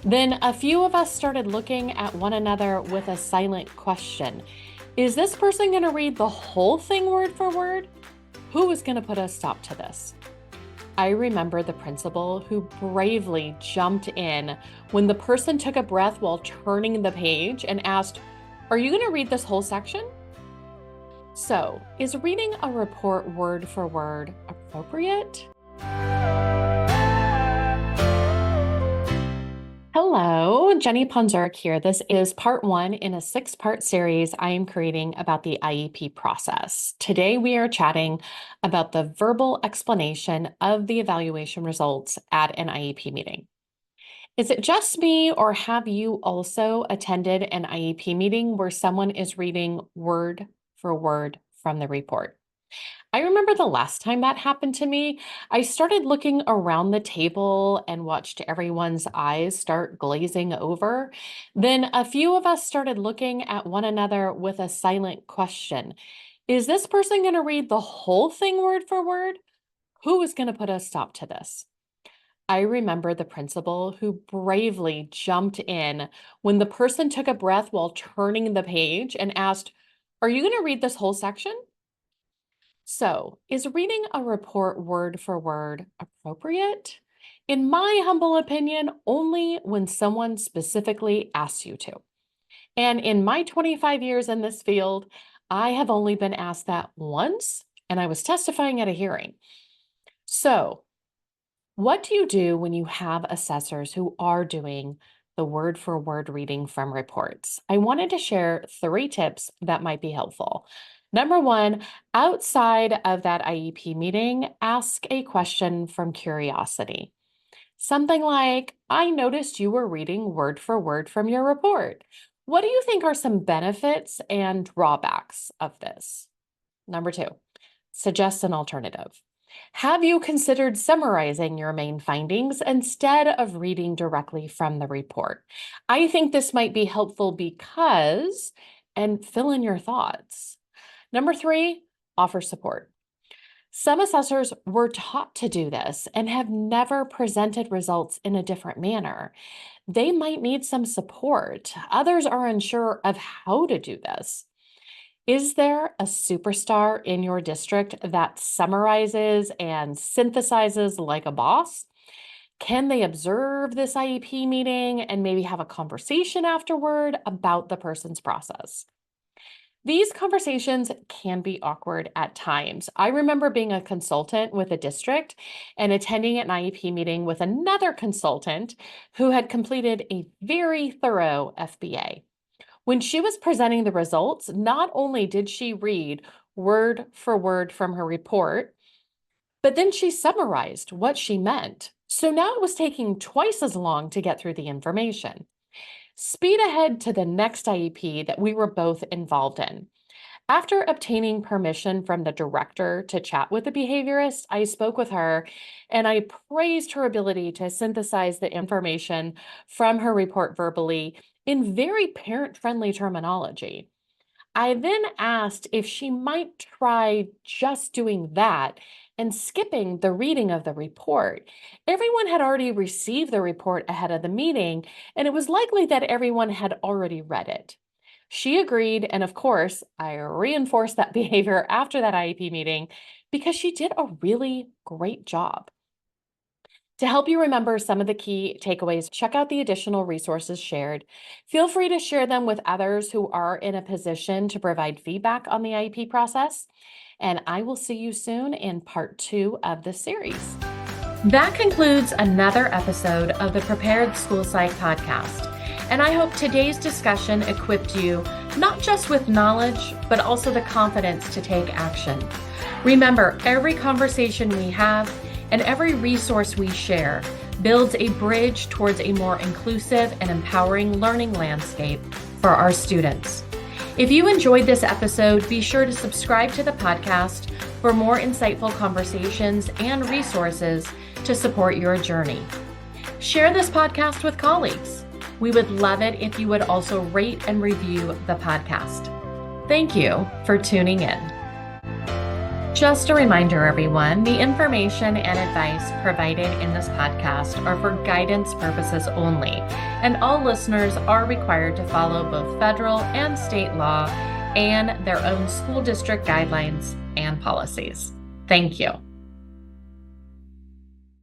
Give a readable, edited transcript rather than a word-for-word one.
Then a few of us started looking at one another with a silent question. Is this person going to read the whole thing word for word? Who is going to put a stop to this? I remember the principal who bravely jumped in when the person took a breath while turning the page and asked, "Are you going to read this whole section?" So, is reading a report word for word appropriate? Hello, Jenny Ponzurk here. This is part one in a 6-part series I am creating about the IEP process. Today, we are chatting about the verbal explanation of the evaluation results at an IEP meeting. Is it just me, or have you also attended an IEP meeting where someone is reading word for word from the report? I remember the last time that happened to me, I started looking around the table and watched everyone's eyes start glazing over. Then a few of us started looking at one another with a silent question. Is this person going to read the whole thing word for word? Who is going to put a stop to this? I remember the principal who bravely jumped in when the person took a breath while turning the page and asked, "Are you going to read this whole section?" So, is reading a report word for word appropriate? In my humble opinion, only when someone specifically asks you to. And in my 25 years in this field, I have only been asked that once, and I was testifying at a hearing. So, what do you do when you have assessors who are doing the word for word reading from reports? I wanted to share 3 tips that might be helpful. Number 1, outside of that IEP meeting, ask a question from curiosity. Something like, "I noticed you were reading word for word from your report. What do you think are some benefits and drawbacks of this?" Number 2, suggest an alternative. Have you considered summarizing your main findings instead of reading directly from the report? I think this might be helpful because, and fill in your thoughts. Number 3, offer support. Some assessors were taught to do this and have never presented results in a different manner. They might need some support. Others are unsure of how to do this. Is there a superstar in your district that summarizes and synthesizes like a boss? Can they observe this IEP meeting and maybe have a conversation afterward about the person's process? These conversations can be awkward at times. I remember being a consultant with a district and attending an IEP meeting with another consultant who had completed a very thorough FBA. When she was presenting the results, not only did she read word for word from her report, but then she summarized what she meant. So now it was taking twice as long to get through the information. Speed ahead to the next IEP that we were both involved in. After obtaining permission from the director to chat with the behaviorist, I spoke with her and I praised her ability to synthesize the information from her report verbally in very parent-friendly terminology. I then asked if she might try just doing that and skipping the reading of the report. Everyone had already received the report ahead of the meeting, and it was likely that everyone had already read it. She agreed, and of course, I reinforced that behavior after that IEP meeting because she did a really great job. To help you remember some of the key takeaways, check out the additional resources shared. Feel free to share them with others who are in a position to provide feedback on the IEP process. And I will see you soon in part 2 of this series. That concludes another episode of the Prepared School Psych podcast. And I hope today's discussion equipped you not just with knowledge, but also the confidence to take action. Remember, every conversation we have and every resource we share builds a bridge towards a more inclusive and empowering learning landscape for our students. If you enjoyed this episode, be sure to subscribe to the podcast for more insightful conversations and resources to support your journey. Share this podcast with colleagues. We would love it if you would also rate and review the podcast. Thank you for tuning in. Just a reminder, everyone, the information and advice provided in this podcast are for guidance purposes only, and all listeners are required to follow both federal and state law and their own school district guidelines and policies. Thank you.